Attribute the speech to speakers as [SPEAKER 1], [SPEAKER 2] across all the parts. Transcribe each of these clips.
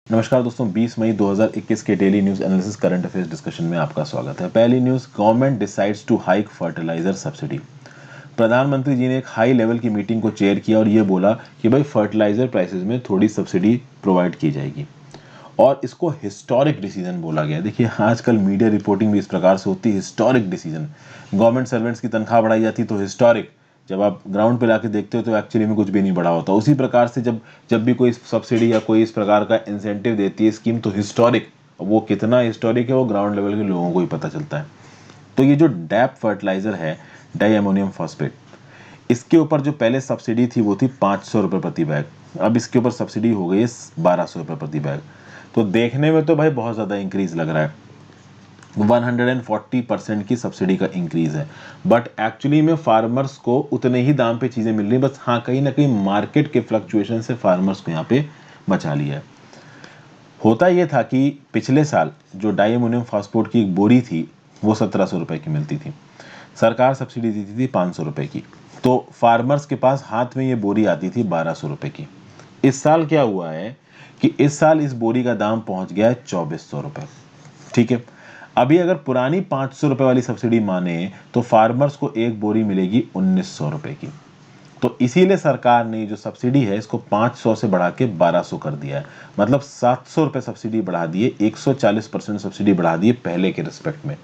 [SPEAKER 1] नमस्कार दोस्तों, 20 मई 2021 के daily news analysis current affairs discussion में आपका स्वागत है। पहली news, government decides to hike fertiliser subsidy. प्रधानमंत्री जी ने एक हाई लेवल की मीटिंग को चेयर किया और ये बोला कि भाई फर्टिलाइजर प्राइसेस में थोड़ी सब्सिडी प्रोवाइड की जाएगी और इसको हिस्टोरिक डिसीजन बोला गया। देखिए, आजकल मीडिया रिपोर्टिंग भी इस प्रकार से होती है, हिस्टोरिक डिसीजन। गवर्नमेंट सर्वेंट्स की तनख्वाह बढ़ाई जाती है तो हिस्टोरिक, जब आप ग्राउंड पे जाके देखते हो तो एक्चुअली में कुछ भी नहीं बढ़ा होता। उसी प्रकार से जब जब भी कोई सब्सिडी या कोई इस प्रकार का इंसेंटिव देती है स्कीम तो हिस्टोरिक, वो कितना हिस्टोरिक है वो ग्राउंड लेवल के लोगों को ही पता चलता है। तो ये जो डैप फर्टिलाइजर है, डाई अमोनियम फॉस्फेट, इसके ऊपर जो पहले सब्सिडी थी वो थी 500 रुपये प्रति बैग। अब इसके ऊपर सब्सिडी हो गई है 1200 रुपये प्रति बैग। तो देखने में तो भाई बहुत ज़्यादा इंक्रीज लग रहा है, 140% की सब्सिडी का इंक्रीज है, बट एक्चुअली में फार्मर्स को उतने ही दाम पे चीज़ें मिल रही, बस हाँ कहीं ना कहीं मार्केट के फ्लक्चुएशन से फार्मर्स को यहाँ पे बचा लिया है। होता ये था कि पिछले साल जो डाई अमोनियम फॉस्फेट की एक बोरी थी वो 1700 रुपये की मिलती थी, सरकार सब्सिडी देती थी 500 रुपये की, तो फार्मर्स के पास हाथ में ये बोरी आती थी 1200 रुपये की। इस साल क्या हुआ है कि इस साल इस बोरी का दाम पहुंच गया है 2400 रुपये। ठीक है, अभी अगर पुरानी 500 रुपये वाली सब्सिडी माने तो फार्मर्स को एक बोरी मिलेगी 1900 रुपये की। तो इसीलिए सरकार ने जो सब्सिडी है इसको 500 से बढ़ा के 1200 कर दिया है, मतलब 700 रुपये सब्सिडी बढ़ा दिए, 140% सब्सिडी बढ़ा दिए पहले के रिस्पेक्ट में।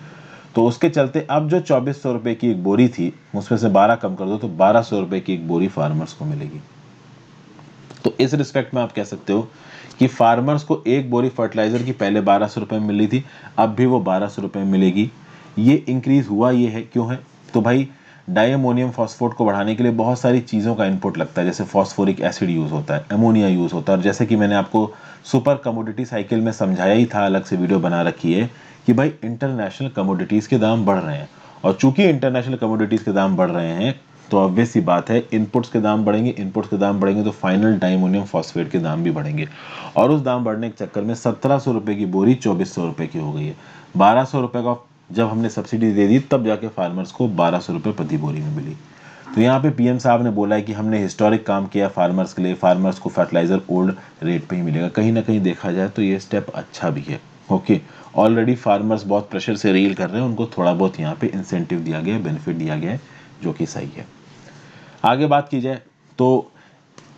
[SPEAKER 1] तो उसके चलते अब जो 2400 रुपये की एक बोरी थी उसमें से 12 कम कर दो तो 1200 रुपये की एक बोरी फार्मर्स को मिलेगी। तो इस रिस्पेक्ट में आप कह सकते हो कि फार्मर्स को एक बोरी फर्टिलाइजर की पहले 1200 रुपये मिल रही थी, अब भी वो 1200 रुपये मिलेगी। ये इंक्रीज हुआ ये है क्यों है, तो भाई डाई अमोनियम फॉस्फेट को बढ़ाने के लिए बहुत सारी चीज़ों का इनपुट लगता है, जैसे फॉस्फोरिक एसिड यूज़ होता है, अमोनिया यूज़ होता है, और जैसे कि मैंने आपको सुपर कमोडिटी साइकिल में समझाया ही था, अलग से वीडियो बना रखी है कि भाई इंटरनेशनल कमोडिटीज़ के दाम बढ़ रहे हैं, और चूंकि इंटरनेशनल कमोडिटीज़ के दाम बढ़ रहे हैं तो ऑब्वियस सी बात है इनपुट्स के दाम बढ़ेंगे, इनपुट्स के दाम बढ़ेंगे तो फाइनल डाई अमोनियम फॉस्फेट के दाम भी बढ़ेंगे, और उस दाम बढ़ने के चक्कर में 1700 रुपये की बोरी 2400 रुपये की हो गई है। 1200 रुपये का जब हमने सब्सिडी दे दी तब जाके फार्मर्स को 1200 रुपये प्रति बोरी में मिली। तो यहाँ पे पीएम साहब ने बोला है कि हमने हिस्टोरिक काम किया फार्मर्स के लिए, फार्मर्स को फर्टिलाइजर ओल्ड रेट पे ही मिलेगा। कहीं ना कहीं देखा जाए तो ये स्टेप अच्छा भी है। ओके, ऑलरेडी फार्मर्स बहुत प्रेशर से रील कर रहे हैं, उनको थोड़ा बहुत यहाँ पे इंसेंटिव दिया गया है, बेनिफिट दिया गया है, जो कि सही है। आगे बात की जाए तो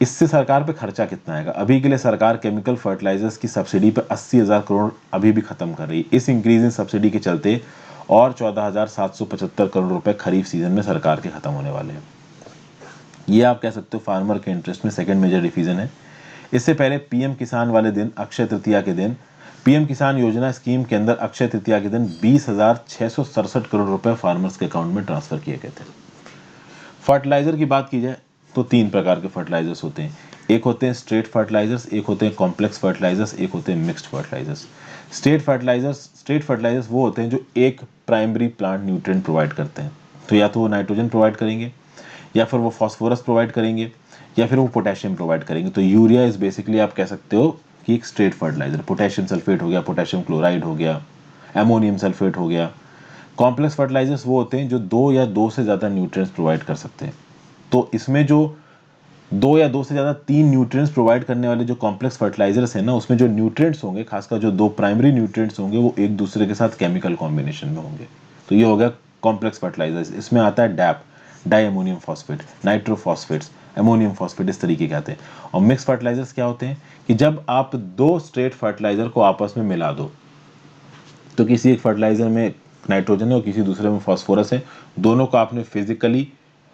[SPEAKER 1] इससे सरकार पे खर्चा कितना आएगा। अभी के लिए सरकार केमिकल फर्टिलाइजर्स की सब्सिडी पे 80,000 करोड़ अभी भी खत्म कर रही है। इस इंक्रीज इन सब्सिडी के चलते और 14,775 करोड़ रुपए खरीफ सीजन में सरकार के खत्म होने वाले हैं। ये आप कह सकते हो फार्मर के इंटरेस्ट में सेकंड मेजर डिसीजन है। इससे पहले पीएम किसान वाले दिन, अक्षय तृतीया के दिन, पीएम किसान योजना स्कीम के अंदर अक्षय तृतीया के दिन 20,667 करोड़ रुपए फार्मर्स के अकाउंट में ट्रांसफर किए गए थे। फर्टिलाइजर की बात की जाए तो तीन प्रकार के फर्टिलाइजर्स होते हैं, एक होते हैं स्ट्रेट फर्टिलाइजर्स, एक होते हैं कॉम्प्लेक्स फर्टिलाइजर्स, एक होते हैं मिक्स्ड फर्टिलाइजर्स। स्ट्रेट फर्टिलाइजर्स वो होते हैं जो एक प्राइमरी प्लांट न्यूट्रिएंट प्रोवाइड करते हैं, तो या तो वो नाइट्रोजन प्रोवाइड करेंगे, या फिर वो फास्फोरस प्रोवाइड करेंगे, या फिर वो पोटेशियम प्रोवाइड करेंगे। तो यूरिया इज बेसिकली आप कह सकते हो कि एक स्ट्रेट फर्टिलाइजर, पोटेशियम सल्फेट हो गया, पोटेशियम क्लोराइड हो गया, एमोनियम सल्फेट हो गया। कॉम्प्लेक्स फर्टिलाइजर्स वो होते हैं जो दो या दो से ज़्यादा न्यूट्रिएंट्स प्रोवाइड कर सकते हैं। तो इसमें जो दो या दो से ज़्यादा तीन न्यूट्रिएंट्स प्रोवाइड करने वाले जो कॉम्प्लेक्स फर्टिलाइजर्स हैं ना, उसमें जो न्यूट्रिएंट्स होंगे, खासकर जो दो प्राइमरी न्यूट्रिएंट्स होंगे, वो एक दूसरे के साथ केमिकल कॉम्बिनेशन में होंगे। तो ये हो गया कॉम्प्लेक्स फर्टिलाइजर्स। इसमें आता है DAP, diammonium phosphate, nitrophosphates, ammonium phosphate, इस तरीके के आते हैं। और मिक्स फर्टिलाइजर्स क्या होते हैं कि जब आप दो स्ट्रेट फर्टिलाइजर को आपस में मिला दो, तो किसी एक फर्टिलाइजर में नाइट्रोजन है और किसी दूसरे में फास्फोरस है, दोनों को आपने फिजिकली,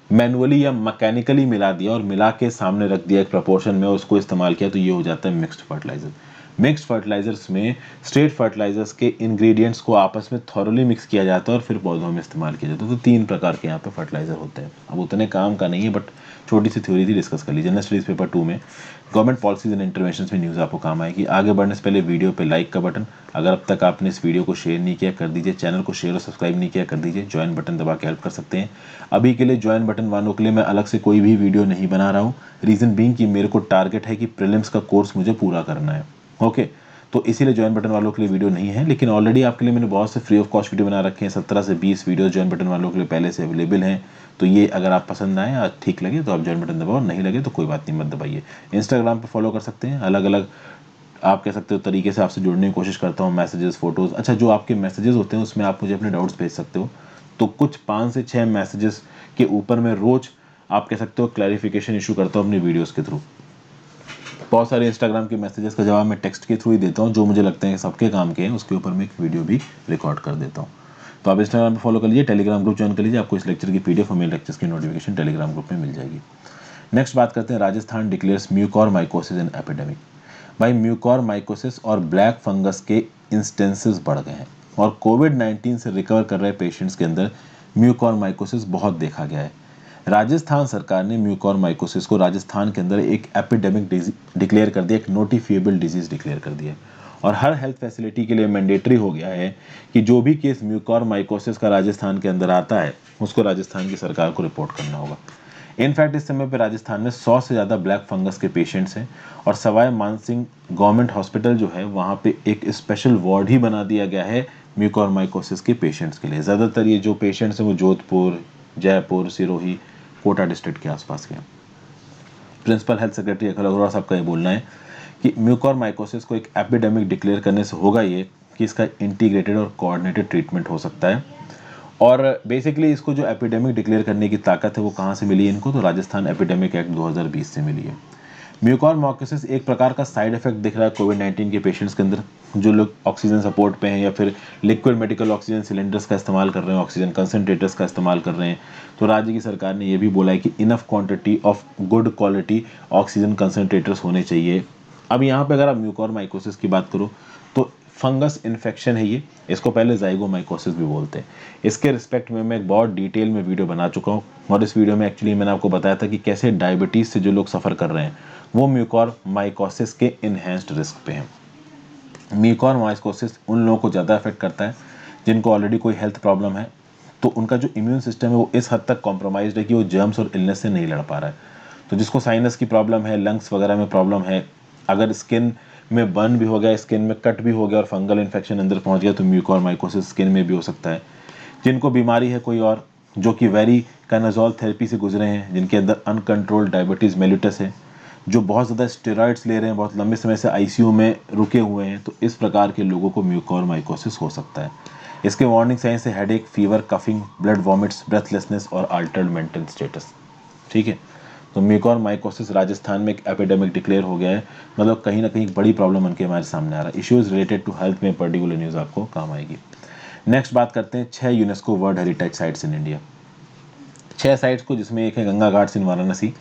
[SPEAKER 1] मैनुअली या मैकेनिकली मिला दिया और मिला के सामने रख दिया एक प्रपोर्शन में, उसको इस्तेमाल किया, तो ये हो जाता है मिक्स्ड फर्टिलाइजर। मिक्स्ड फर्टिलाइजर्स में स्ट्रेट फर्टिलाइजर्स के इंग्रेडिएंट्स को आपस में थॉरली मिक्स किया जाता है और फिर पौधों में इस्तेमाल किया जाता है। तो तीन प्रकार के यहाँ पे फर्टिलाइजर होते हैं। अब उतने काम का नहीं है, बट छोटी सी थ्योरी थी, डिस्कस कर लीजिए। जनरल स्टडीज पेपर 2 में गवर्नमेंट पॉलिसीज एंड इंटरवेंशन में न्यूज़ आपको काम आएगी। आगे बढ़ने से पहले वीडियो पे लाइक का बटन, अगर अब तक आपने इस वीडियो को शेयर नहीं किया कर दीजिए, चैनल को शेयर और सब्सक्राइब नहीं किया कर दीजिए, ज्वाइन बटन दबा के हेल्प कर सकते हैं। अभी के लिए ज्वाइन बटन वालों के लिए मैं अलग से कोई भी वीडियो नहीं बना रहा हूँ, रीज़न बीइंग कि मेरे को टारगेट है कि प्रीलिम्स का कोर्स मुझे पूरा करना है। ओके, तो इसीलिए ज्वाइन बटन वालों के लिए वीडियो नहीं है, लेकिन ऑलरेडी आपके लिए मैंने बहुत से फ्री ऑफ कॉस्ट वीडियो बना रखे हैं। 17 से 20 वीडियो ज्वाइन बटन वालों के लिए पहले से अवेलेबल हैं। तो ये अगर आप पसंद आए या ठीक लगे तो आप ज्वाइन बटन दबाओ, नहीं लगे तो कोई बात नहीं, मत दबाइए। इंस्टाग्राम पे फॉलो कर सकते हैं, अलग अलग आप कह सकते हो तरीके से आपसे जुड़ने की कोशिश करता हूँ, मैसेजेस, फोटोज़। अच्छा, जो आपके मैसेजेस होते हैं उसमें आप मुझे अपने डाउट्स भेज सकते हो। तो कुछ 5 से 6 मैसेजेस के ऊपर मैं रोज़ आप कह सकते हो क्लैरिफिकेशन इशू करता हूँ अपनी वीडियोज़ के थ्रू। बहुत सारे इंस्टाग्राम के मैसेजेस का जवाब मैं टेक्स्ट के थ्रू ही देता हूँ, जो मुझे लगता है कि सबके काम के हैं, उसके ऊपर मैं एक वीडियो भी रिकॉर्ड कर देता हूँ। तो आप इंस्टाग्राम पे फॉलो कर लीजिए, टेलीग्राम ग्रुप ज्वाइन कर लीजिए, आपको इस लेक्चर की पीडीएफ और मेल लेक्चर्स की नोटिफिकेशन टेलीग्राम ग्रुप में मिल जाएगी। नेक्स्ट बात करते हैं, राजस्थान डिक्लेयर्स म्यूकॉरमाइकोसिस इन एपिडेमिक। भाई म्यूकॉरमाइकोसिस और ब्लैक फंगस के इंस्टेंसेस बढ़ गए हैं और कोविड-19 से रिकवर कर रहे पेशेंट्स के अंदर म्यूकॉरमाइकोसिस बहुत देखा गया है। राजस्थान सरकार ने म्यूकॉरमाइकोसिस को राजस्थान के अंदर एक एपिडेमिक डिक्लेयर कर दिया, एक नोटिफिएबल डिजीज डिक्लेयर कर दिया और हर हेल्थ फैसिलिटी के लिए मैंडेटरी हो गया है कि जो भी केस म्यूकॉरमाइकोसिस का राजस्थान के अंदर आता है उसको राजस्थान की सरकार को रिपोर्ट करना होगा। इनफैक्ट इस समय पे राजस्थान में 100 से ज़्यादा ब्लैक फंगस के पेशेंट्स हैं और सवाई मानसिंह गवर्नमेंट हॉस्पिटल जो है वहाँ पे एक स्पेशल वार्ड ही बना दिया गया है म्यूकॉरमाइकोसिस के पेशेंट्स के लिए। ज़्यादातर ये जो पेशेंट्स हैं वो जोधपुर, जयपुर, सिरोही, कोटा डिस्ट्रिक्ट के आसपास के हैं। प्रिंसिपल हेल्थ सेक्रेटरी अखिल अग्रवाल साहब का ये बोलना है कि म्यूकॉरमाइकोसिस को एक एपिडेमिक डिक्लेयर करने से होगा ये कि इसका इंटीग्रेटेड और कोऑर्डिनेटेड ट्रीटमेंट हो सकता है। और बेसिकली इसको जो एपिडेमिक डिक्लेयर करने की ताकत है वो कहाँ से मिली है इनको, तो राजस्थान एपिडेमिक एक्ट 2020 से मिली है। म्यूकॉरमाइकोसिस एक प्रकार का साइड इफेक्ट दिख रहा है कोविड-19 के पेशेंट्स के अंदर, जो लोग ऑक्सीजन सपोर्ट पे हैं या फिर लिक्विड मेडिकल ऑक्सीजन सिलेंडर्स का इस्तेमाल कर रहे हैं, ऑक्सीजन कंसनट्रेटर्स का इस्तेमाल कर रहे हैं। तो राज्य की सरकार ने ये भी बोला है कि enough quantity of good quality oxygen concentrators होने चाहिए। अब यहाँ पे अगर आप म्यूकॉरमाइकोसिस की बात करो तो फंगस इन्फेक्शन है ये, इसको पहले जाइगोमाइकोसिस भी बोलते हैं। इसके रिस्पेक्ट में मैं एक बहुत डिटेल में वीडियो बना चुका हूँ और इस वीडियो में एक्चुअली मैंने आपको बताया था कि कैसे डायबिटीज़ से जो लोग सफ़र कर रहे हैं वो म्यूकॉरमाइकोसिस के इन्हेंस्ड रिस्क पे हैं। म्यूकॉरमाइकोसिस उन लोगों को ज़्यादा अफेक्ट करता है जिनको ऑलरेडी कोई हेल्थ प्रॉब्लम है, तो उनका जो इम्यून सिस्टम है वो इस हद तक कॉम्प्रोमाइज्ड है कि वो जर्म्स और इलनेस से नहीं लड़ पा रहा है। तो जिसको साइनस की प्रॉब्लम है, लंग्स वगैरह में प्रॉब्लम है, अगर स्किन में बर्न भी हो गया, स्किन में कट भी हो गया और फंगल इन्फेक्शन अंदर पहुंच गया तो म्यूकॉरमाइकोसिस स्किन में भी हो सकता है। जिनको बीमारी है कोई और, जो कि वेरी काइनाजोल थेरेपी से गुजरे हैं, जिनके अंदर अनकंट्रोल्ड डायबिटीज़ मेलिटस है, जो बहुत ज़्यादा स्टेरॉइड्स ले रहे हैं, बहुत लंबे समय से आईसीयू में रुके हुए हैं, तो इस प्रकार के लोगों को म्यूकॉरमाइकोसिस हो सकता है। इसके वार्निंग साइंस है headache, fever, coughing, blood vomits, breathlessness और अल्टर्ड मेंटल स्टेटस। ठीक है, तो म्यूकॉरमाइकोसिस राजस्थान में एक एपिडेमिक डिक्लेयर हो गया है, मतलब कहीं ना कहीं एक बड़ी प्रॉब्लम उनके हमारे सामने आ रहा है। इश्यूज रिलेटेड टू हेल्थ में पर्टिकुलर न्यूज़ आपको काम आएगी। नेक्स्ट बात करते हैं 6 UNESCO world heritage sites in India. 6 sites को, जिसमें एक है Ganga ghats in Varanasi,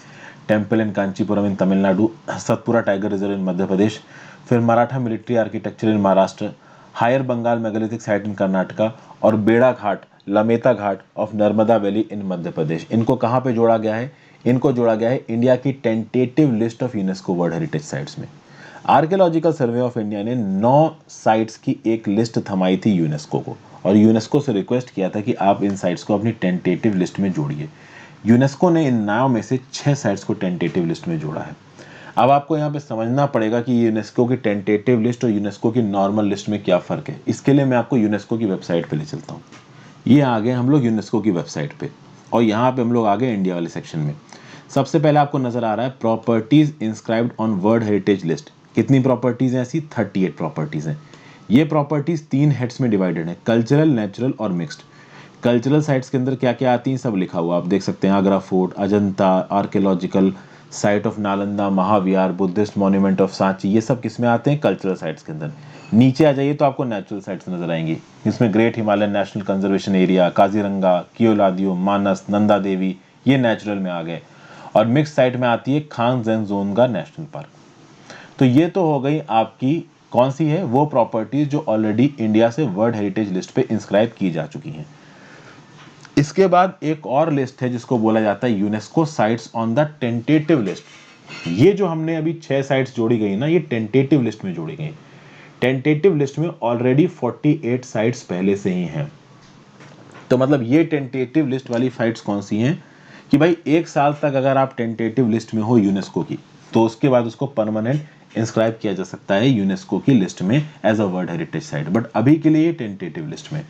[SPEAKER 1] temple in Kanchipuram in Tamil Nadu, Satpura tiger reserve in Madhya Pradesh, फिर Maratha military architecture in Maharashtra, Hire Bangal megalithic site in Karnataka और Bheda Ghat, Lameta Ghat of Narmada valley in Madhya Pradesh. इनको कहाँ पे जोड़ा गया है? इनको जोड़ा गया है इंडिया की tentative list of UNESCO world heritage sites में। आर्कियोलॉजिकल सर्वे ऑफ इंडिया ने 9 साइट्स की एक लिस्ट थमाई थी यूनेस्को को और यूनेस्को से रिक्वेस्ट किया था कि आप इन साइट्स को अपनी टेंटेटिव लिस्ट में जोड़िए। यूनेस्को ने इन 9 में से 6 साइट्स को टेंटेटिव लिस्ट में जोड़ा है। अब आपको यहाँ पे समझना पड़ेगा कि यूनेस्को की टेंटेटिव लिस्ट और यूनेस्को की नॉर्मल लिस्ट में क्या फ़र्क है। इसके लिए मैं आपको यूनेस्को की वेबसाइट पे ले चलता हूँ। ये आ गए हम लोग यूनेस्को की वेबसाइट पे और यहाँ पे हम लोग आ गए इंडिया वाले सेक्शन में। सबसे पहले आपको नजर आ रहा है properties inscribed on world heritage list. कितनी प्रॉपर्टीज हैं ऐसी? 38 प्रॉपर्टीज हैं। ये प्रॉपर्टीज 3 हेड्स में डिवाइडेड है, कल्चरल, नेचुरल और मिक्स्ड। कल्चरल साइट्स के अंदर क्या क्या आती हैं सब लिखा हुआ आप देख सकते हैं। Agra fort, Ajanta, archaeological site of Nalanda, Mahavihara, Buddhist monument of Sanchi, ये सब किस में आते हैं? कल्चरल साइट्स के अंदर। नीचे आ जाइए तो आपको नेचुरल साइट्स नजर आएंगी, इसमें great Himalayan national conservation area, Kaziranga, Keoladeo, Manas, Nanda Devi, ये नेचुरल में आ गए। और मिक्स साइट में आती है खांगजेंगजोंगा नेशनल पार्क। तो ये तो हो गई आपकी कौन सी है वो प्रॉपर्टीज जो ऑलरेडी इंडिया से वर्ल्ड हेरिटेज लिस्ट पे इंस्क्राइब की जा चुकी हैं। इसके बाद एक और लिस्ट है जिसको बोला जाता है UNESCO sites on the tentative list. ये जो हमने अभी 6 साइट्स जोड़ी गई ना, ये टेंटेटिव लिस्ट में जोड़ी गई। टेंटेटिव लिस्ट में ऑलरेडी 48 साइट्स पहले से ही हैं। तो मतलब ये टेंटेटिव लिस्ट वाली साइट्स कौन सी हैं कि भाई 1 साल तक अगर आप टेंटेटिव लिस्ट में हो यूनेस्को की तो उसके बाद उसको परमानेंट इंस्क्राइब किया जा सकता है यूनेस्को की लिस्ट में as a world heritage site. But अभी के लिए टेंटेटिव लिस्ट में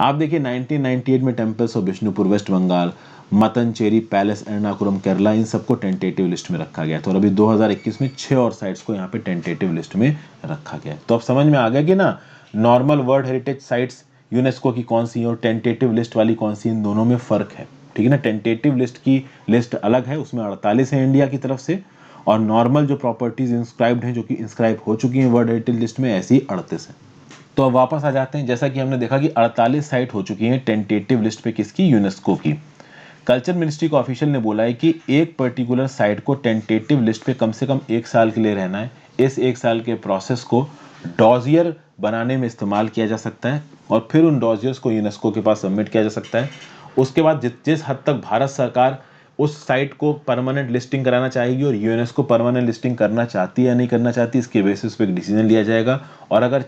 [SPEAKER 1] आप देखिए 1998 में temples of Vishnupur West Bengal, Mattancherry palace Ernakulam Kerala, इन सबको टेंटेटिव लिस्ट में रखा गया था। और अभी 2021 में 6 और साइट्स को यहाँ पे टेंटेटिव लिस्ट में रखा गया है। तो अब समझ में आ गया कि ना normal world heritage sites UNESCO की कौन सी है और टेंटेटिव लिस्ट वाली कौन सी, इन दोनों में फर्क है। ठीक है ना, टेंटेटिव लिस्ट की लिस्ट अलग है, उसमें 48 है इंडिया की तरफ से, और नॉर्मल जो प्रॉपर्टीज इंस्क्राइब्ड हैं, जो कि इंस्क्राइब हो चुकी हैं वर्ल्ड हेरिटेज लिस्ट में, ऐसी 38 है। तो अब वापस आ जाते हैं, जैसा कि हमने देखा कि 48 साइट हो चुकी हैं टेंटेटिव लिस्ट पे, किसकी, यूनेस्को की। कल्चर मिनिस्ट्री के ऑफिशियल ने बोला है कि एक पर्टिकुलर साइट को टेंटेटिव लिस्ट पे कम से कम 1 साल के लिए रहना है। इस 1 साल के प्रोसेस को डॉजियर बनाने में इस्तेमाल किया जा सकता है और फिर उन डॉजियर्स को यूनेस्को के पास सबमिट किया जा सकता है। उसके बाद जिस हद तक भारत सरकार उस साइट को परमानेंट लिस्टिंग कराना चाहेगी और यूनेस्को परमानेंट लिस्टिंग करना चाहती है या नहीं करना चाहती, इसके बेसिस पे एक डिसीजन लिया जाएगा। और अगर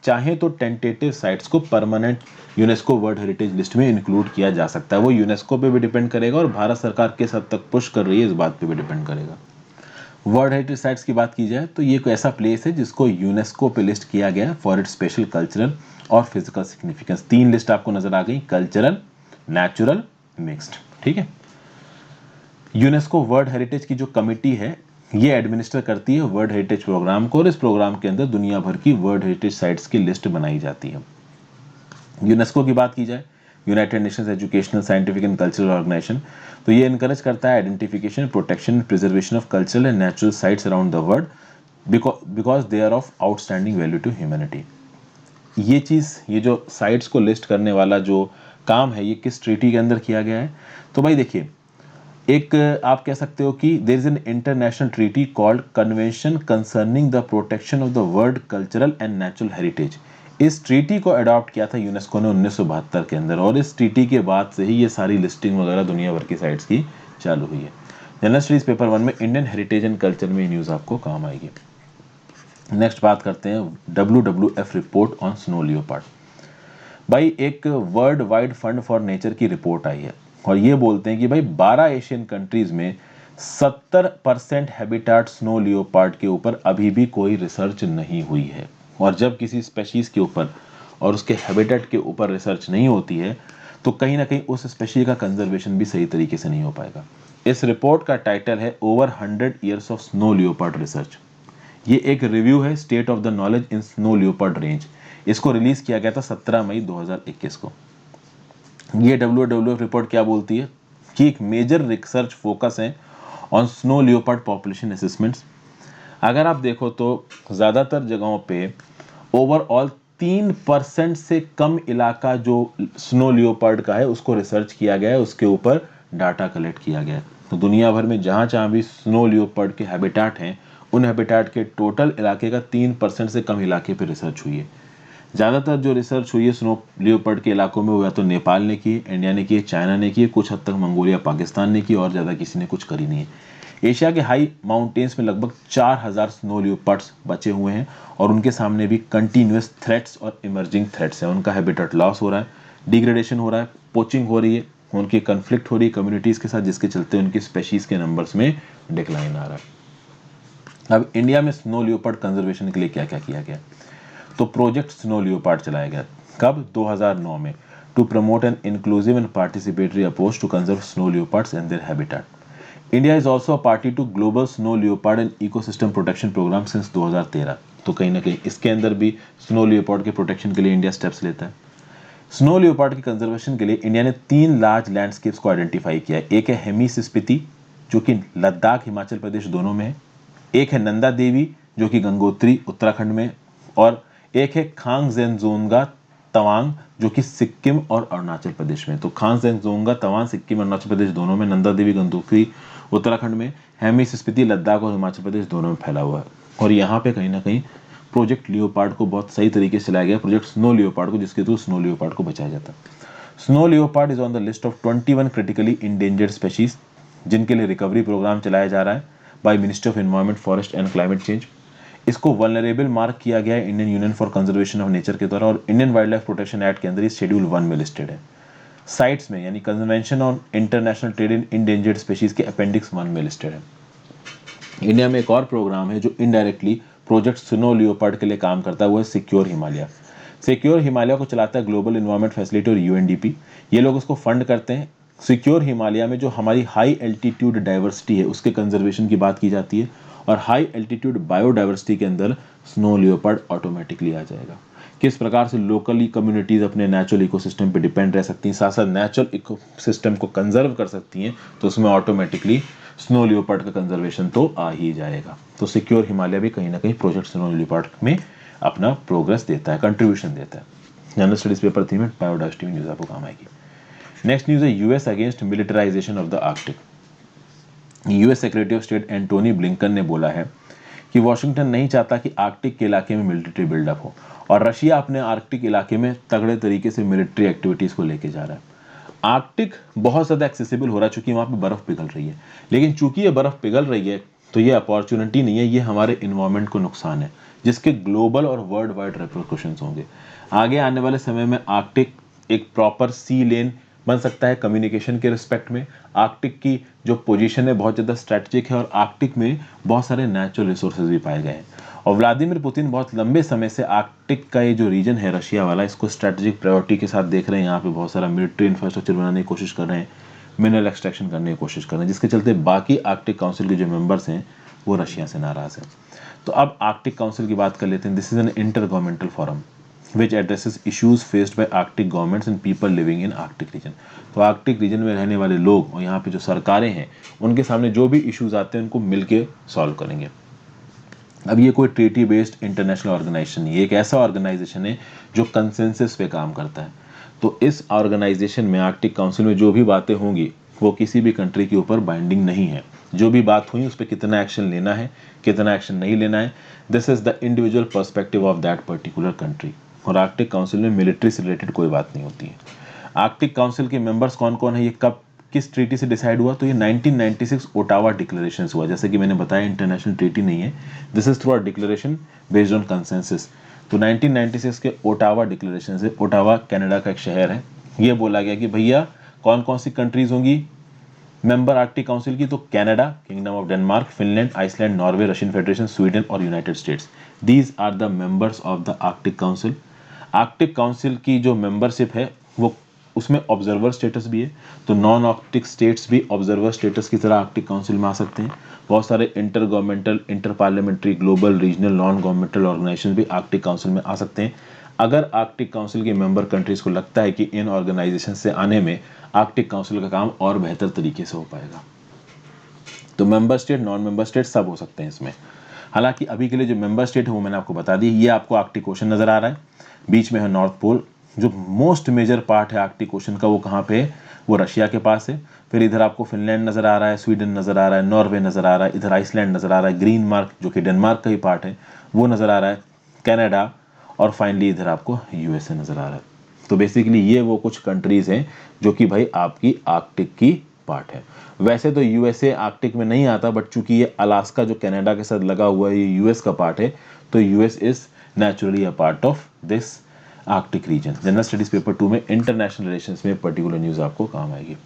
[SPEAKER 1] चाहे तो टेंटेटिव साइट्स को permanent UNESCO world heritage list में इंक्लूड किया जा सकता है। वो यूनेस्को पे भी डिपेंड करेगा और भारत सरकार किस हद तक पुश कर रही है इस बात पे भी डिपेंड करेगा। वर्ल्ड हेरिटेज साइट्स की बात की जाए तो ये एक ऐसा प्लेस है जिसको यूनेस्को पे लिस्ट किया गया फॉर इट्स स्पेशल कल्चरल और फिजिकल सिग्निफिकेंस। 3 लिस्ट आपको नजर आ गई, कल्चरल, नेचुरल, मिक्स्ड। ठीक है, यूनेस्को वर्ल्ड हेरिटेज की जो कमिटी है ये एडमिनिस्टर करती है वर्ल्ड हेरिटेज प्रोग्राम को, और इस प्रोग्राम के अंदर दुनिया भर की वर्ल्ड हेरिटेज साइट्स की लिस्ट बनाई जाती है। यूनेस्को की बात की जाए, United Nations educational, scientific and cultural organisation, तो ये इनकरेज करता है identification, protection, preservation of cultural and natural sites around the world because they are of outstanding value to humanity. ये चीज़, ये जो साइट्स को लिस्ट करने वाला जो काम है, ये किस ट्रीटी के अंदर किया गया है? तो भाई देखिए, एक आप कह सकते हो कि there is an international treaty called convention concerning the protection of the world cultural and natural heritage. इस ट्रीटी को अडॉप्ट किया था यूनेस्को ने 1972 के अंदर, और इस ट्रीटी के बाद से ही ये सारी लिस्टिंग वगैरह दुनिया भर की साइट्स की चालू हुई है। जनरल स्टडीज पेपर 1 में इंडियन हेरिटेज एंड कल्चर में न्यूज़ आपको काम आएगी। नेक्स्ट बात करते हैं WWF report on snow leopard. भाई एक world wide fund for nature की रिपोर्ट आई है और ये बोलते हैं कि भाई 12 एशियन कंट्रीज में 70% हैबिटाट स्नो लियोपार्ड के ऊपर अभी भी कोई रिसर्च नहीं हुई है। और जब किसी स्पेशीज के ऊपर और उसके हैबिटेट के ऊपर रिसर्च नहीं होती है तो कहीं ना कहीं उस स्पेशीज का कंजर्वेशन भी सही तरीके से नहीं हो पाएगा। इस रिपोर्ट का टाइटल है over 100 years of snow leopard research. ये एक रिव्यू है state of the knowledge in snow leopard range. इसको रिलीज किया गया था 17 मई 2021 को। ये WWF रिपोर्ट क्या बोलती है कि एक मेजर रिसर्च फोकस है on snow leopard population assessments. अगर आप देखो तो ज़्यादातर जगहों पे ओवरऑल 3% से कम इलाका जो स्नो लियोपार्ड का है उसको रिसर्च किया गया है, उसके ऊपर डाटा कलेक्ट किया गया है। तो दुनिया भर में जहाँ जहाँ भी स्नो लियोपार्ड के हैबिटाट हैं उन हैबिटाट के टोटल इलाके का 3% से कम इलाके पे रिसर्च हुई है। ज़्यादातर जो रिसर्च हुई है स्नो लियोपार्ड के इलाकों में वो या तो नेपाल ने की, इंडिया ने की, चाइना ने की, कुछ हद तक मंगोलिया पाकिस्तान ने की, और ज़्यादा किसी ने कुछ करी नहीं है। एशिया के हाई माउंटेन्स में लगभग 4000 स्नो लियोपार्ड्स बचे हुए हैं और उनके सामने भी कंटिन्यूस थ्रेट्स और इमर्जिंग थ्रेट्स हैं। उनका हैबिटेट लॉस हो रहा है, डिग्रेडेशन हो रहा है, पोचिंग हो रही है, उनकी कन्फ्लिक्ट हो रही है कम्युनिटीज़ के साथ, जिसके चलते उनकी स्पेशीज़ के नंबर्स में डिक्लाइन आ रहा है। अब इंडिया में स्नो लियोपार्ड कंजर्वेशन के लिए क्या क्या किया गया? तो प्रोजेक्ट स्नो लियोपार्ड चलाया गया। कब? 2009 में, to promote an inclusive and participatory approach to conserve snow leopards and their habitat. India is also a party to global snow leopard and ecosystem protection programme since 2013। तो कहीं ना कहीं इसके अंदर भी स्नो लियोपार्ड के प्रोटेक्शन के लिए इंडिया स्टेप्स लेता है। स्नो लियोपार्ड की कंजर्वेशन के लिए इंडिया ने 3 लार्ज लैंडस्केप्स को आइडेंटिफाई किया है। एक है हेमिस स्पीति जो कि लद्दाख हिमाचल प्रदेश दोनों में है, एक है नंदा देवी जो कि गंगोत्री उत्तराखंड में, और एक है खांगजेंगजोंगा तवांग जो कि सिक्किम और अरुणाचल प्रदेश में। तो खांगजेंगजोंगा तवांग सिक्किम और अरुणाचल प्रदेश दोनों में, नंदा देवी गंगोत्री उत्तराखंड में, हेमिस स्पीति लद्दाख और हिमाचल प्रदेश दोनों में फैला हुआ है। और यहाँ पे कहीं ना कहीं प्रोजेक्ट लियोपार्ड को बहुत सही तरीके से लाया गया, प्रोजेक्ट स्नो लियोपार्ड को, जिसके थ्रू स्नो लियोपार्ड को बचाया जाता है। Snow leopard is on the list of 21 critically endangered species जिनके लिए रिकवरी प्रोग्राम चलाया जा रहा है by ministry of environment, forest and climate change. इसको वल्नरेबल मार्क किया गया है Indian union for conservation of nature के द्वारा, और Indian wild life protection act के अंदर ये शेड्यूल 1 में लिस्टेड है। साइट्स में यानी convention on international trade in endangered species के अपेंडिक्स 1 में लिस्टेड है। इंडिया में एक और प्रोग्राम है जो इनडायरेक्टली प्रोजेक्ट स्नो लियोपार्ड के लिए काम करता है, वो है सिक्योर हिमालय। सिक्योर हिमालय को चलाता है ग्लोबल इन्वायरमेंट फैसिलिटी और UNDP। ये लोग उसको फंड करते हैं सिक्योर हिमालय में जो हमारी हाई एल्टीट्यूड डाइवर्सिटी है उसके कंजर्वेशन की बात की जाती है, और हाई एल्टीट्यूड बायोडाइवर्सिटी के अंदर स्नो लियोपार्ड ऑटोमेटिकली आ जाएगा। किस प्रकार से लोकली कम्युनिटीज अपने नेचुरल इकोसिस्टम पे डिपेंड रह सकती हैं, साथ साथ नेचुरल इकोसिस्टम को कंजर्व कर सकती हैं, तो उसमें ऑटोमेटिकली स्नो लियोपार्ड का कंजर्वेशन तो आ ही जाएगा। तो सिक्योर हिमालय भी कहीं ना कहीं प्रोजेक्ट स्नो लियोपार्ड में अपना प्रोग्रेस देता है, कंट्रीब्यूशन देता है। जनरल स्टडीज पेपर 3 में बायोडाइवर्सिटी में न्यूज आपको काम आएगी। नेक्स्ट न्यूज है US against militarisation of the Arctic. US secretary of state Antony Blinken ने बोला है कि वॉशिंगटन नहीं चाहता कि आर्कटिक के इलाके में मिलिट्री बिल्डअप हो, और रशिया अपने आर्कटिक इलाके में तगड़े तरीके से मिलिट्री एक्टिविटीज को लेके जा रहा है। आर्कटिक बहुत ज़्यादा एक्सेसिबल हो रहा है चूंकि वहाँ पे बर्फ पिघल रही है, लेकिन चूंकि ये बर्फ पिघल रही है तो ये अपॉर्चुनिटी नहीं है, ये हमारे इन्वायरमेंट को नुकसान है, जिसके ग्लोबल और वर्ल्ड वाइड रेपरकशंस होंगे। आगे आने वाले समय में आर्कटिक एक प्रॉपर सी लेन बन सकता है कम्युनिकेशन के रिस्पेक्ट में। आर्कटिक की जो पोजीशन है बहुत ज़्यादा स्ट्रेटेजिक है, और आर्कटिक में बहुत सारे नेचुरल रिसोर्सेज भी पाए गए हैं। और व्लादिमीर पुतिन बहुत लंबे समय से आर्कटिक का ये जो रीजन है रशिया वाला, इसको स्ट्रेटेजिक प्रायोरिटी के साथ देख रहे हैं। यहाँ पे बहुत सारा मिलिट्री इंफ्रास्ट्रक्चर बनाने की कोशिश कर रहे हैं, मिनरल एक्सट्रैक्शन करने की कोशिश कर रहे हैं, जिसके चलते बाकी आर्कटिक काउंसिल के जो मेंबर्स हैं वो रशिया से नाराज हैं। तो अब आर्कटिक काउंसिल की बात कर लेते हैं। This is an inter governmental forum which addresses issues faced by Arctic governments and people living in Arctic region। तो आर्कटिक रीजन में रहने वाले लोग और यहाँ पे जो सरकारें हैं उनके सामने जो भी इश्यूज आते हैं उनको मिलके सॉल्व करेंगे। अब ये कोई ट्रीटी बेस्ड इंटरनेशनल ऑर्गेनाइजेशन नहीं है, एक ऐसा ऑर्गेनाइजेशन है जो कंसेंसस पे काम करता है। तो इस ऑर्गेनाइजेशन में आर्कटिक काउंसिल में जो भी बातें होंगी वो किसी भी कंट्री के ऊपर बाइंडिंग नहीं है। जो भी बात हुई उस पर कितना एक्शन लेना है, कितना एक्शन नहीं लेना है, this is the individual perspective of that particular country. और आर्कटिक काउंसिल में मिलिट्री से रिलेटेड कोई बात नहीं होती है। आर्कटिक काउंसिल के मेंबर्स कौन कौन है, ये कब किस ट्रीटी से डिसाइड हुआ, तो ये 1996 ओटावा डिक्लेरेशन हुआ। जैसे कि मैंने बताया इंटरनेशनल ट्रीटी नहीं है, this is through a declaration based on consensus. तो 1996 के ओटावा डिक्लेरेशन से, ओटावा कनाडा का एक शहर है, ये बोला गया कि भैया कौन कौन सी कंट्रीज होंगी मेंबर आर्कटिक काउंसिल की, तो Canada, kingdom of Denmark, Finland, Iceland, Norway, Russian federation, Sweden और United States. These are the members of the Arctic Council. Arctic Council की जो मेंबरशिप है वो उसमें ऑब्जर्वर स्टेटस भी है, तो नॉन आर्कटिक स्टेट्स भी ऑब्जर्वर स्टेटस की तरह आर्कटिक काउंसिल में आ सकते हैं। बहुत सारे inter governmental, inter parliamentary, global, regional, non governmental organisation भी आर्कटिक काउंसिल में आ सकते हैं। अगर आर्कटिक काउंसिल के मेंबर कंट्रीज को लगता है कि इन ऑर्गेनाइजेशन से आने में आर्कटिक काउंसिल का काम और बेहतर तरीके से हो पाएगा, तो member state, non member state सब हो सकते हैं इसमें। हालांकि अभी के लिए जो मेंबर स्टेट है वो मैंने आपको बता दी। ये आपको आर्कटिक ओशन नजर आ रहा है, बीच में है नॉर्थ पोल। जो मोस्ट मेजर पार्ट है आर्कटिक ओशन का वो कहाँ पे है, वो रशिया के पास है। फिर इधर आपको फिनलैंड नजर आ रहा है, स्वीडन नजर आ रहा है, नॉर्वे नजर आ रहा है, इधर आइसलैंड नजर आ रहा है, ग्रीन मार्क जो कि डेनमार्क का ही पार्ट है वो नजर आ रहा है, कनाडा, और फाइनली इधर आपको यूएसए नजर आ रहा है। तो बेसिकली ये वो कुछ कंट्रीज हैं जो कि भाई आपकी आर्कटिक की पार्ट है। वैसे तो यूएसए आर्कटिक में नहीं आता, बट चूंकि ये अलास्का जो कनाडा के साथ लगा हुआ है ये यूएस का पार्ट है, तो US is naturally a part of this Arctic region. General studies paper 2 में इंटरनेशनल रिलेशंस में पर्टिकुलर न्यूज आपको काम आएगी।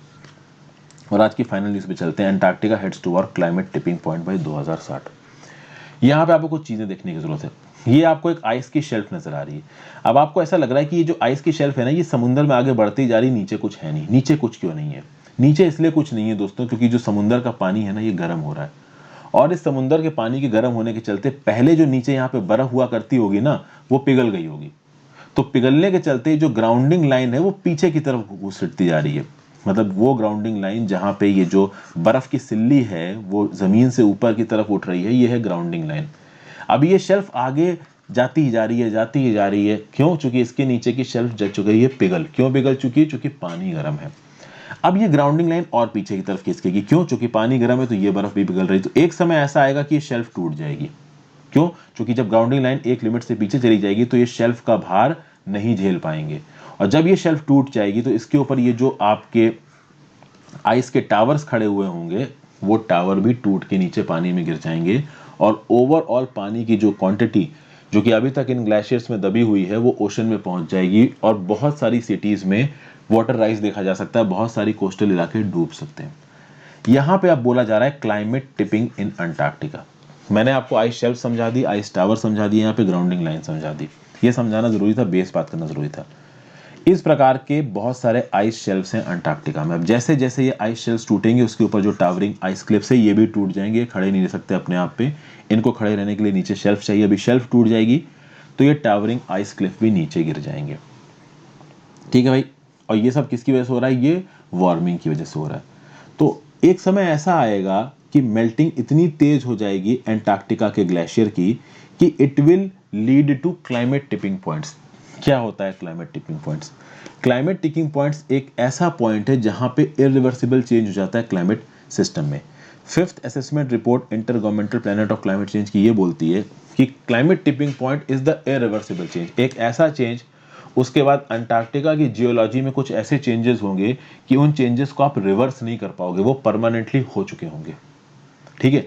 [SPEAKER 1] और आज की फाइनल न्यूज पे चलते हैं। Antarctica heads toward climate tipping point by 2060। यहाँ पे आपको कुछ चीजें देखने की जरूरत है। ये आपको एक आइस की शेल्फ नजर आ रही है। अब आपको ऐसा लग रहा है कि ये जो आइस की शेल्फ है ना, ये समुद्र में आगे बढ़ती जा रही, नीचे कुछ है नहीं। नीचे कुछ क्यों नहीं है? नीचे इसलिए कुछ नहीं है दोस्तों क्योंकि जो समुद्र का पानी है ना, ये गर्म हो रहा है, और इस समुद्र के पानी के गर्म होने के चलते पहले जो नीचे यहाँ पे बर्फ हुआ करती होगी ना, वो पिघल गई होगी। तो पिघलने के चलते जो ग्राउंडिंग लाइन है वो पीछे की तरफ घुसटती जा रही है। मतलब वो ग्राउंडिंग लाइन जहाँ पे ये जो बर्फ की सिल्ली है वो जमीन से ऊपर की तरफ उठ रही है, ये है ग्राउंडिंग लाइन। अब ये शेल्फ आगे जाती ही जा रही है, जाती ही जा रही है। क्यों? चूंकि इसके नीचे की शेल्फ जल चुकी है पिघल। क्यों पिघल चुकी है? चूंकि पानी गर्म है। अब ये ग्राउंडिंग लाइन और पीछे की तरफ खिसकेगी। क्यों? चूंकि पानी गर्म है तो ये बर्फ भी पिघल रही है। तो एक समय ऐसा आएगा कि ये शेल्फ टूट जाएगी। क्यों? क्योंकि जब ग्राउंडिंग लाइन एक लिमिट से पीछे चली जाएगी तो ये शेल्फ का भार नहीं झेल पाएंगे, और जब ये शेल्फ टूट जाएगी तो इसके ऊपर ये जो आपके आइस के टावर्स खड़े हुए होंगे वो टावर भी टूट के नीचे पानी में गिर जाएंगे, और ओवरऑल पानी की जो क्वांटिटी जो कि अभी तक इन ग्लेशियर्स में दबी हुई है वो ओशन में पहुंच जाएगी, और बहुत सारी सिटीज में वाटर राइज देखा जा सकता है, बहुत सारी कोस्टल इलाके डूब सकते हैं। यहां पे अब बोला जा रहा है क्लाइमेट टिपिंग इन अंटार्कटिका। मैंने आपको आइस शेल्फ समझा दी, आइस टावर समझा दिया, यहाँ पे ग्राउंडिंग लाइन समझा दी। ये समझाना जरूरी था, बेस बात करना जरूरी था। इस प्रकार के बहुत सारे आइस शेल्फ्स हैं अंटार्कटिका में। अब जैसे जैसे ये आइस शेल्फ्स टूटेंगे उसके ऊपर जो टावरिंग आइस क्लिफ्स है ये भी टूट जाएंगे, खड़े नहीं रह सकते अपने आप पे, इनको खड़े रहने के लिए नीचे शेल्फ चाहिए। अभी शेल्फ टूट जाएगी तो ये टावरिंग आइस क्लिफ भी नीचे गिर जाएंगे। ठीक है भाई, और ये सब किसकी वजह से हो रहा है? ये वार्मिंग की वजह से हो रहा है। तो एक समय ऐसा आएगा कि मेल्टिंग इतनी तेज हो जाएगी अंटार्कटिका के ग्लेशियर की कि it will lead to climate tipping points. क्या होता है climate tipping points? Climate tipping points एक ऐसा पॉइंट है जहां पे इरिवर्सिबल चेंज हो जाता है क्लाइमेट सिस्टम में। Fifth assessment report inter governmental planet of climate change की ये बोलती है कि climate tipping point is the irreversible change, एक ऐसा चेंज उसके बाद अंटार्कटिका की जियोलॉजी में कुछ ऐसे चेंजेस होंगे कि उन चेंजेस को आप रिवर्स नहीं कर पाओगे, वो परमानेंटली हो चुके होंगे। ठीक है,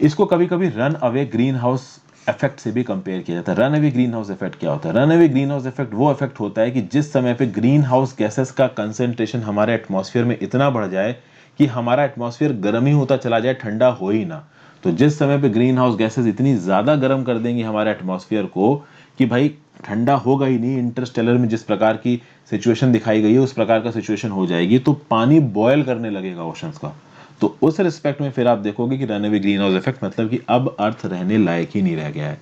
[SPEAKER 1] इसको कभी कभी run away green house effect से भी कंपेयर किया जाता है। Run away green house effect क्या होता है? Run away green house effect वो इफेक्ट होता है कि जिस समय पे ग्रीन हाउस गैसेस का कंसेंट्रेशन हमारे एटमॉस्फेयर में इतना बढ़ जाए कि हमारा एटमॉस्फेयर गर्म ही होता चला जाए, ठंडा हो ही ना। तो जिस समय पे ग्रीन हाउस गैसेस इतनी ज्यादा गर्म कर देंगी हमारे एटमॉस्फेयर को कि भाई ठंडा होगा ही नहीं, इंटरस्टेलर में जिस प्रकार की सिचुएशन दिखाई गई है उस प्रकार का सिचुएशन हो जाएगी, तो पानी बॉयल करने लगेगा ओशंस का। तो उस रिस्पेक्ट में फिर आप देखोगे कि run away green house effect मतलब कि अब अर्थ रहने लायक ही नहीं रह गया है।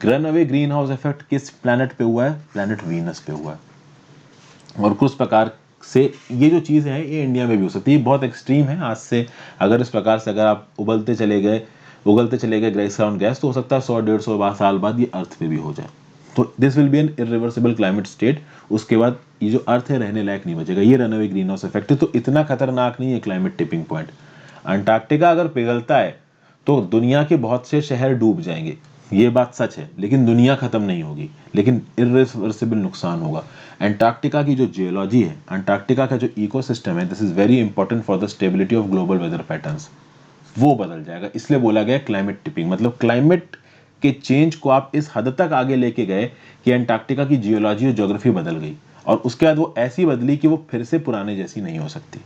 [SPEAKER 1] Run away green house effect किस प्लैनेट पे हुआ है? प्लैनेट वीनस पे हुआ है। और कुछ प्रकार से ये जो चीजें हैं ये इंडिया में भी हो सकती है, बहुत एक्सट्रीम है। आज से अगर इस प्रकार से अगर आप उगलते चले गए ग्रेसग्राउंड गैस, तो हो सकता है 100-150 साल बाद ये अर्थ पे भी हो जाए। तो this will be an irreversible climate state. उसके बाद ये जो अर्थ है रहने लायक नहीं बचेगा। ये रनअवे ग्रीन हाउस इफेक्ट है। तो इतना खतरनाक नहीं है क्लाइमेट टिपिंग पॉइंट। अंटार्कटिका अगर पिघलता है तो दुनिया के बहुत से शहर डूब जाएंगे, ये बात सच है, लेकिन दुनिया खत्म नहीं होगी, लेकिन इरिवर्सिबल नुकसान होगा। अंटार्कटिका की जो जियोलॉजी है, अंटार्कटिका का जो इकोसिस्टम है, this is very important for the stability of global weather patterns, वो बदल जाएगा। इसलिए बोला गया क्लाइमेट टिपिंग, मतलब क्लाइमेट के चेंज को आप इस हद तक आगे लेके गए कि अंटार्कटिका की जियोलॉजी और ज्योग्राफी बदल गई, और उसके बाद वो ऐसी बदली कि वो फिर से पुराने जैसी नहीं हो सकती।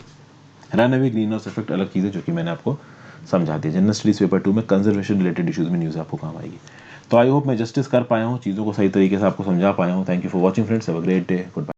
[SPEAKER 1] Run away green house effect अलग चीज़ है जो कि मैंने आपको समझा दी। जनरल स्टडीज पेपर 2 में कंजर्वेशन रिलेटेड इश्यूज में न्यूज़ आपको काम आएगी। तो आई होप मैं जस्टिस कर पाया हूँ, चीज़ों को सही तरीके से आपको समझा पाया हूँ। Thank you for watching friends, have a great day, good bye.